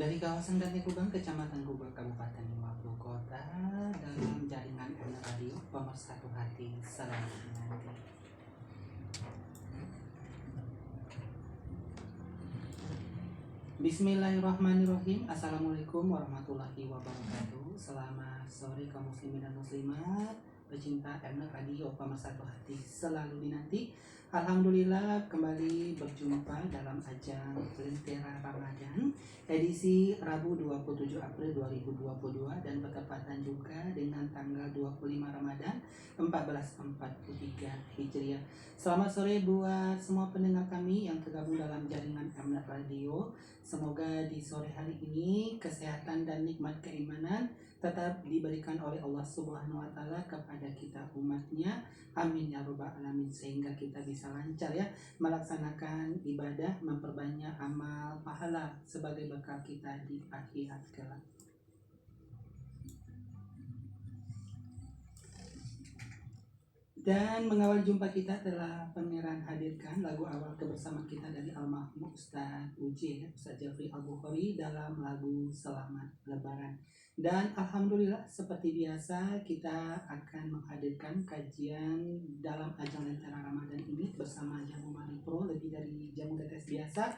dari kawasan Dante Kubang, Kecamatan Kubang, Kabupaten 50 Kota, dalam jaringan Radio Pemersatu Hati selalu nanti. Bismillahirrahmanirrahim. Assalamualaikum warahmatullahi wabarakatuh. Selamat sore kaum muslimin dan muslimat, pecinta Radio Pemersatu Hati selalu dinanti. Alhamdulillah kembali berjumpa dalam ajang Lentera Ramadan edisi Rabu 27 April 2022 dan bertepatan juga dengan tanggal 25 Ramadan 1443 Hijriah. Selamat sore buat semua pendengar kami yang tergabung dalam jaringan Mnet Radio. Semoga di sore hari ini kesehatan dan nikmat keimanan tetap diberikan oleh Allah Subhanahu wa taala kepada kita umatnya. Amin ya rabbal alamin, sehingga kita bisa lancar ya melaksanakan ibadah, memperbanyak amal pahala sebagai bekal kita di akhirat kelak. Dan mengawal jumpa kita telah pangeran hadirkan lagu awal kebersamaan kita dari almarhum Ustadz Uji, Ustadz Jafri Al-Bukhari dalam lagu Selamat Lebaran. Dan alhamdulillah seperti biasa kita akan menghadirkan kajian dalam ajang Lentera Ramadan ini bersama Jamu Mari Pro, lebih dari jamu tetes biasa,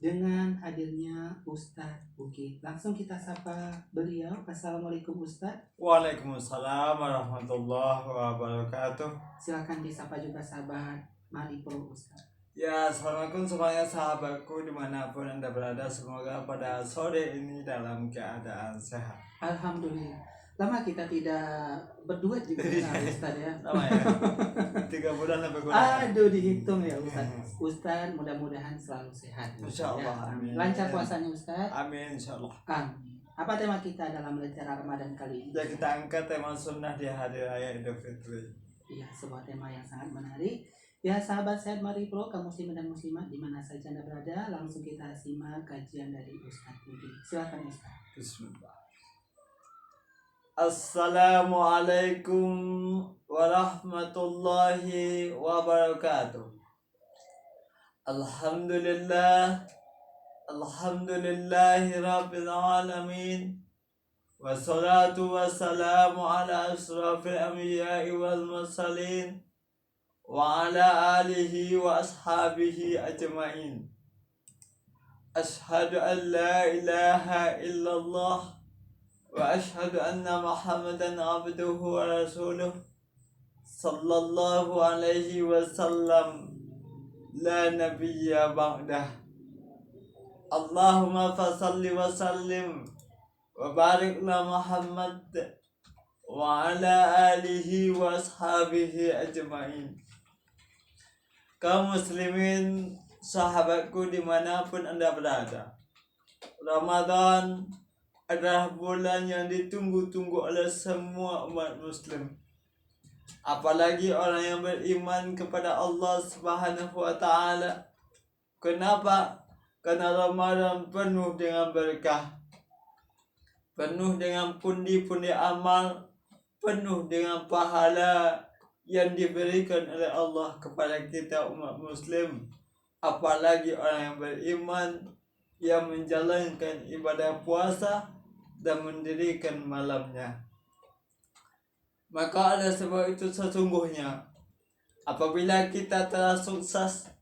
dengan hadirnya Ustadz Uki. Langsung kita sapa beliau. Assalamualaikum Ustadz. Waalaikumsalam warahmatullahi wabarakatuh. Silakan disapa juga sahabat Mari Pro Ustadz. Ya, assalamualaikum semuanya sahabatku dimanapun anda berada. Semoga pada sore ini dalam keadaan sehat. Alhamdulillah. Lama kita tidak berduet juga dengan Ustadz ya. Lama ya. 3 bulan lebih kurang. Aduh, dihitung ya Ustadz. Ustadz mudah-mudahan selalu sehat. Insyaallah. Amin. Lancar puasanya Ustadz. Amin insyaallah. Amin. Apa tema kita dalam Lentera Ramadan kali ini? Ya, kita angkat tema sunnah di hari raya Idul Fitri. Iya, sebuah tema yang sangat menarik. Ya sahabat sehat Mari Pro, kaum muslimin dan muslimat di mana saja anda berada, langsung kita simak kajian dari Ustadz Budi. Silakan Ustadz. Bismillah. Assalamualaikum warahmatullahi wabarakatuh. Alhamdulillahi rabbil alamin. Wassalatu wassalamu ala asrafil anbiya'i wal mursalin wa ala alihi wa ashabihi ajma'in. Ashhadu an la ilaha illallah wa ashhadu anna Muhammadan abduhu wa rasuluh sallallahu alaihi wasallam la nabiyya ba'dah. Allahumma fasalli wa sallim wa barik la Muhammad wa ala alihi wa ashabihi ajma'in. Kaum muslimin sahabatku dimanapun anda berada, Ramadan adalah bulan yang ditunggu-tunggu oleh semua umat muslim, apalagi orang yang beriman kepada Allah Subhanahu wa taala. Kenapa? Karena Ramadan penuh dengan berkah, penuh dengan pundi-pundi amal, penuh dengan pahala yang diberikan oleh Allah kepada kita umat muslim, apalagi orang yang beriman yang menjalankan ibadah puasa dan mendirikan malamnya. Maka ada sebab itu sesungguhnya apabila kita telah sukses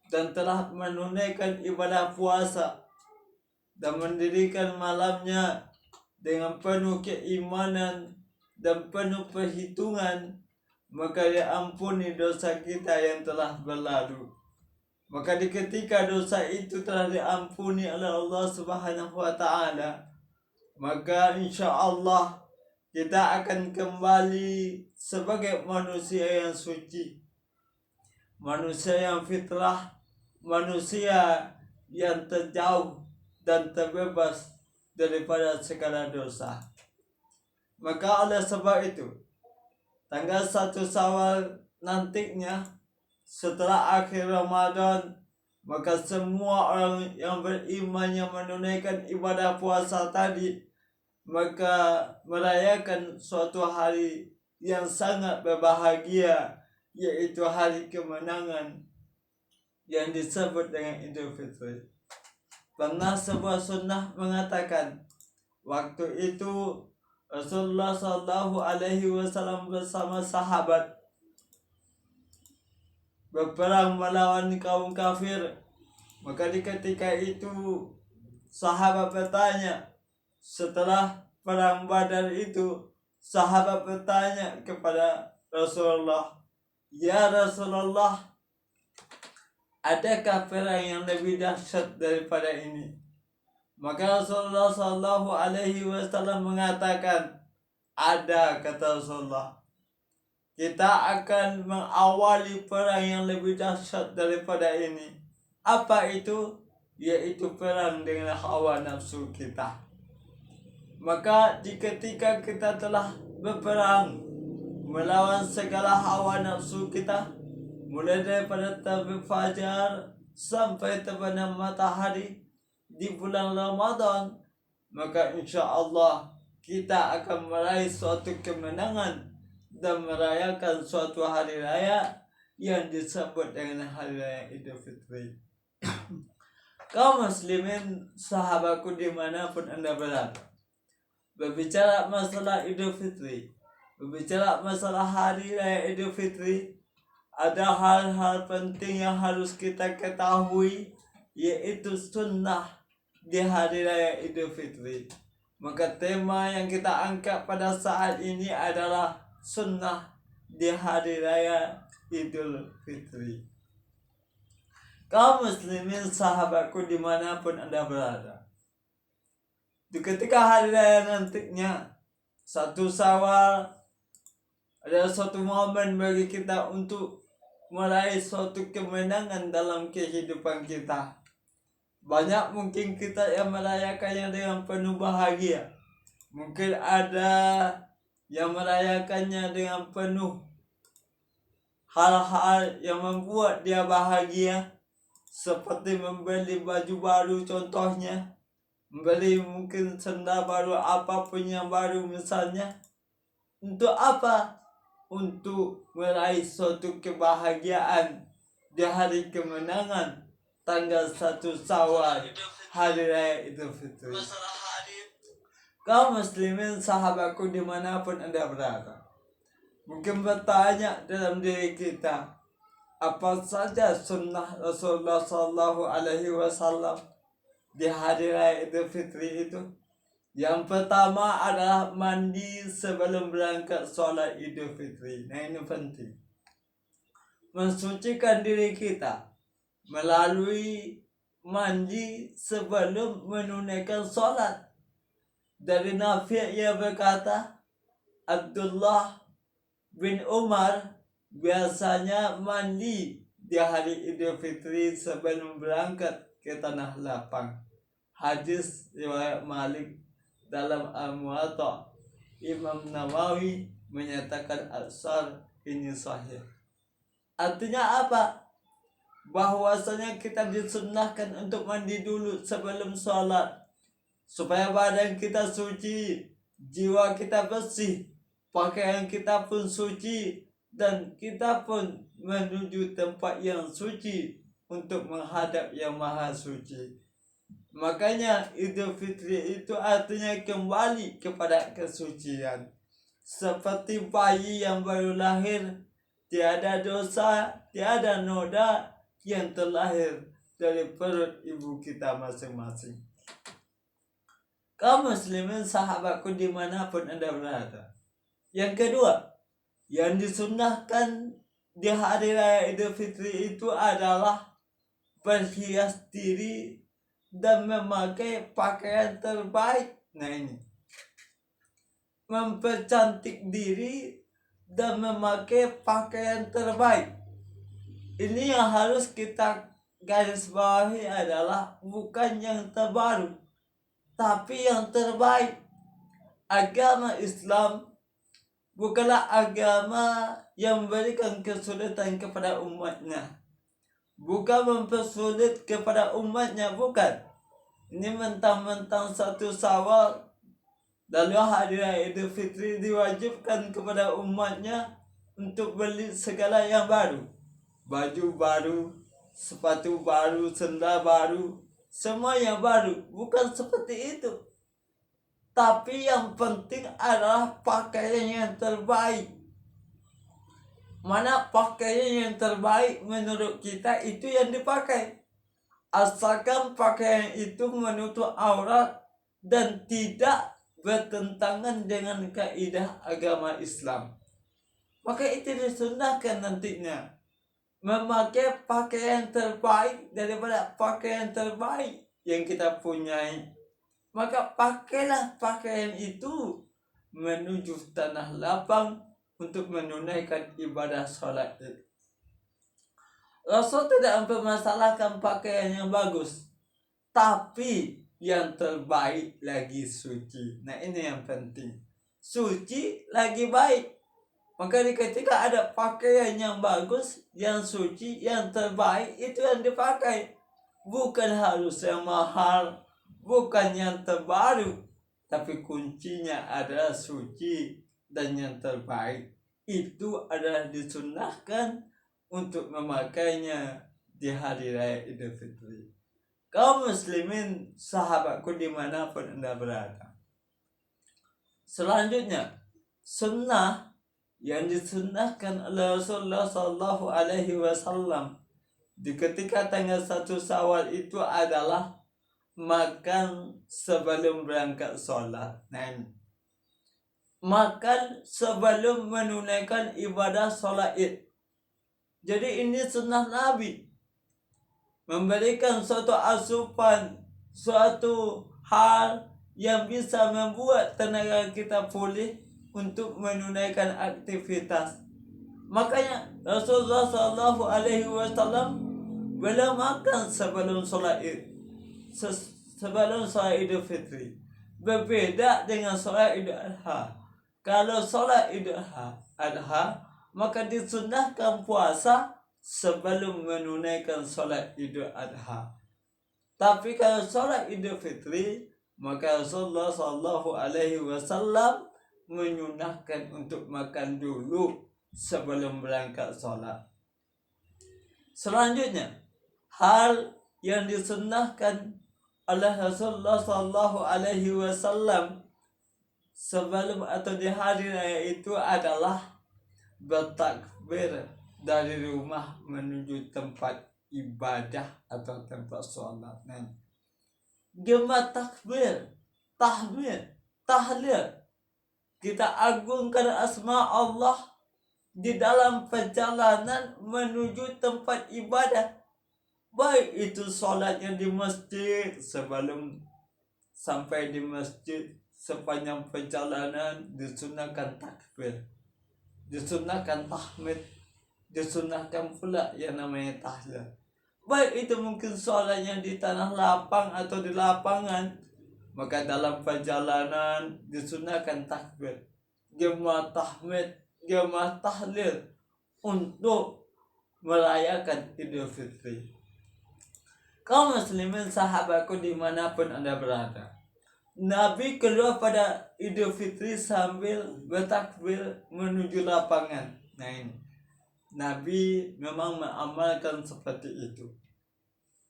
dan telah menunaikan ibadah puasa dan mendirikan malamnya dengan penuh keimanan dan penuh perhitungan, maka diampuni dosa kita yang telah berlalu. Maka di ketika dosa itu telah diampuni oleh Allah Subhanahu wa taala, maka insya-Allah kita akan kembali sebagai manusia yang suci, manusia yang fitrah, manusia yang terjauh dan terbebas daripada segala dosa. Maka oleh sebab itu, tanggal 1 Syawal nantinya setelah akhir Ramadan, maka semua orang yang beriman yang menunaikan ibadah puasa tadi, maka merayakan suatu hari yang sangat berbahagia, yaitu hari kemenangan yang disebut dengan Idul Fitri. pernah sebuah sunnah mengatakan, waktu itu Rasulullah Shallallahu Alaihi Wasallam bersama sahabat berperang melawan kaum kafir. Maka di ketika itu sahabat bertanya, setelah perang Badar itu, sahabat bertanya kepada Rasulullah, "Ya Rasulullah, adakah perang yang lebih dahsyat daripada ini?" Maka Rasulullah Shallallahu Alaihi Wasallam mengatakan, "Ada," kata Rasulullah. "Kita akan mengawali perang yang lebih dahsyat daripada ini." Apa itu? Yaitu perang dengan hawa nafsu kita. Maka ketika kita telah berperang melawan segala hawa nafsu kita, mulai daripada terbit fajar sampai terbenam matahari di bulan Ramadan, maka insya Allah kita akan meraih suatu kemenangan dan merayakan suatu hari raya yang disebut dengan hari raya Idul Fitri. Kaum muslimin, sahabatku dimanapun anda berada, berbicara masalah Idul Fitri, berbicara masalah hari raya Idul Fitri, ada hal-hal penting yang harus kita ketahui, yaitu sunnah di hari raya Idul Fitri. Maka tema yang kita angkat pada saat ini adalah sunnah di hari raya Idul Fitri. Kaum muslimin, sahabatku dimanapun anda berada, di ketika hari raya nantinya 1 Syawal adalah suatu momen bagi kita untuk meraih suatu kemenangan dalam kehidupan kita. Banyak mungkin kita yang merayakannya dengan penuh bahagia. Mungkin ada yang merayakannya dengan penuh hal-hal yang membuat dia bahagia, seperti membeli baju baru contohnya, membeli mungkin sendal baru, apapun yang baru misalnya. Untuk apa? Untuk meraih suatu kebahagiaan di hari kemenangan tanggal 1 Syawal, hari raya Idul Fitri. Kaum muslimin, sahabatku dimanapun anda berada, mungkin bertanya dalam diri kita, apa saja sunnah Rasulullah Sallallahu Alaihi Wasallam di hari raya Idul Fitri itu? Yang pertama adalah mandi sebelum berangkat sholat Idul Fitri. Nah, ini penting. Mensucikan diri kita melalui mandi sebelum menunaikan sholat. Dari Nafi' ia berkata, Abdullah bin Umar biasanya mandi di hari Idul Fitri sebelum berangkat ke tanah lapang. Hadis riwayat Malik dalam Al-Muwatta. Imam Nawawi menyatakan asar ini sahih. Artinya apa? Bahwasanya kita disunnahkan untuk mandi dulu sebelum sholat, supaya badan kita suci, jiwa kita bersih, pakaian kita pun suci, dan kita pun menuju tempat yang suci untuk menghadap yang maha suci. Makanya Idul Fitri itu artinya kembali kepada kesucian. Seperti bayi yang baru lahir, tiada dosa, tiada noda yang terlahir dari perut ibu kita masing-masing. Kaum muslimin, sahabatku dimanapun anda berada, yang kedua yang disunnahkan di hari raya Idul Fitri itu adalah berhias diri dan memakai pakaian terbaik. Nah, ini mempercantik diri dan memakai pakaian terbaik. Ini yang harus kita garis bawahi adalah bukan yang terbaru, tapi yang terbaik. Agama Islam bukanlah agama yang memberikan kesulitan kepada umatnya, bukan mempersulit kepada umatnya, bukan. Ini mentang-mentang 1 Syawal lalu hari raya Idul Fitri diwajibkan kepada umatnya untuk beli segala yang baru, baju baru, sepatu baru, sendal baru, semuanya baru. Bukan seperti itu. Tapi yang penting adalah pakaian yang terbaik. Mana pakaian yang terbaik menurut kita itu yang dipakai. Asalkan pakaian itu menutup aurat dan tidak bertentangan dengan kaidah agama Islam, maka itu disunahkan nantinya memakai pakaian terbaik daripada pakaian terbaik yang kita punyai. Maka pakailah pakaian itu menuju tanah lapang untuk menunaikan ibadah sholat. Rasul tidak mempermasalahkan pakaian yang bagus, tapi yang terbaik lagi suci. Nah, ini yang penting. Suci lagi baik. Maka ketika ada pakaian yang bagus, yang suci, yang terbaik, itu yang dipakai. Bukan harus yang mahal, bukan yang terbaru, tapi kuncinya adalah suci dan yang terbaik. Itu adalah disunahkan untuk memakainya di hari raya Idul Fitri. Kaum muslimin, sahabatku dimanapun Anda berada. Selanjutnya, sunnah yang disunnahkan oleh Rasulullah SAW di ketika tanggal 1 Syawal itu adalah makan sebelum berangkat sholat. Nah, makan sebelum menunaikan ibadah sholat Id. Jadi ini sunnah Nabi, memberikan suatu asupan, suatu hal yang bisa membuat tenaga kita pulih untuk menunaikan aktivitas. Makanya Rasulullah SAW beliau makan sebelum sholat Id, sebelum sholat Idul Fitri. Berbeda dengan sholat Idul Adha. Kalau sholat Idul Adha, maka disunahkan puasa sebelum menunaikan sholat Idul Adha. Tapi kalau sholat Idul Fitri, maka Rasulullah SAW menyunahkan untuk makan dulu sebelum berangkat sholat. Selanjutnya, hal yang disunahkan oleh Rasulullah SAW sebelum atau di hari raya itu adalah bertakbir dari rumah menuju tempat ibadah atau tempat sholat. Gemar takbir, tahmid, tahlil. Kita agungkan asma Allah di dalam perjalanan menuju tempat ibadah. Baik itu sholatnya di masjid, sebelum sampai di masjid, sepanjang perjalanan disunahkan takbir, disunahkan tahmid, disunahkan pula yang namanya tahlil. Baik itu mungkin sholatnya di tanah lapang atau di lapangan, maka dalam perjalanan disunahkan takbir, gemar tahmid, gemar tahlil untuk merayakan Idul Fitri. Kaum muslimin, sahabatku dimanapun Anda berada, Nabi keluar pada Idul Fitri sambil bertakbir menuju lapangan. Nah, ini Nabi memang mengamalkan seperti itu.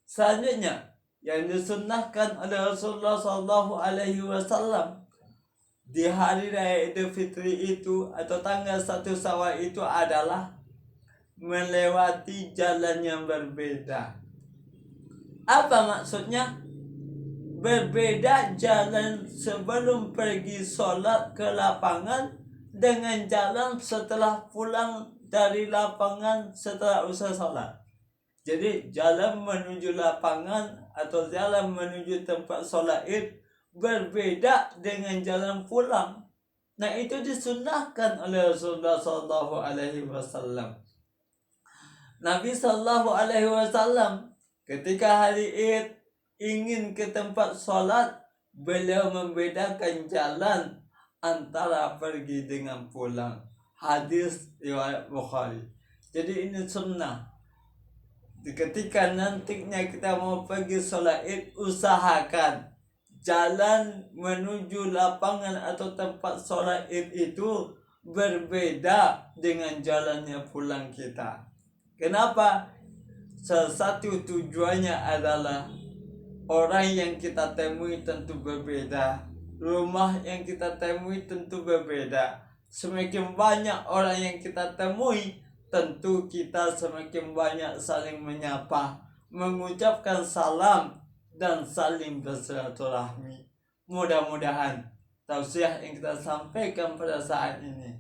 Selanjutnya, yang disunnahkan oleh Rasulullah SAW di hari raya Idul Fitri itu atau tanggal 1 Syawal itu adalah melewati jalan yang berbeda. Apa maksudnya? Berbeda jalan sebelum pergi sholat ke lapangan dengan jalan setelah pulang dari lapangan setelah usai sholat. Jadi jalan menuju lapangan atau jalan menuju tempat sholat Id berbeda dengan jalan pulang. Nah, itu disunnahkan oleh Rasulullah SAW. Nabi SAW ketika hari Id ingin ke tempat sholat, beliau membedakan jalan antara pergi dengan pulang. Hadis riwayat Bukhari. Jadi ini sunnah. Ketika nantinya kita mau pergi sholat Id, usahakan jalan menuju lapangan atau tempat sholat Id itu berbeda dengan jalannya pulang kita. Kenapa? Salah satu tujuannya adalah orang yang kita temui tentu berbeda, rumah yang kita temui tentu berbeda. Semakin banyak orang yang kita temui, tentu kita semakin banyak saling menyapa, mengucapkan salam, dan saling bersilaturahmi. Mudah-mudahan tausiah yang kita sampaikan pada saat ini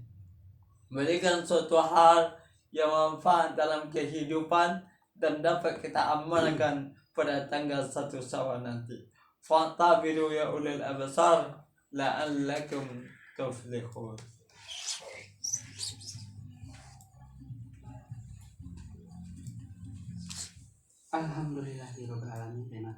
memberikan suatu hal yang manfaat dalam kehidupan dan dapat kita amalkan pada tanggal 1 Syawal nanti. Fa'tabiru ya ulil absar la'allakum tuflihun. Alhamdulillahirobbilalamin. Terima kasih.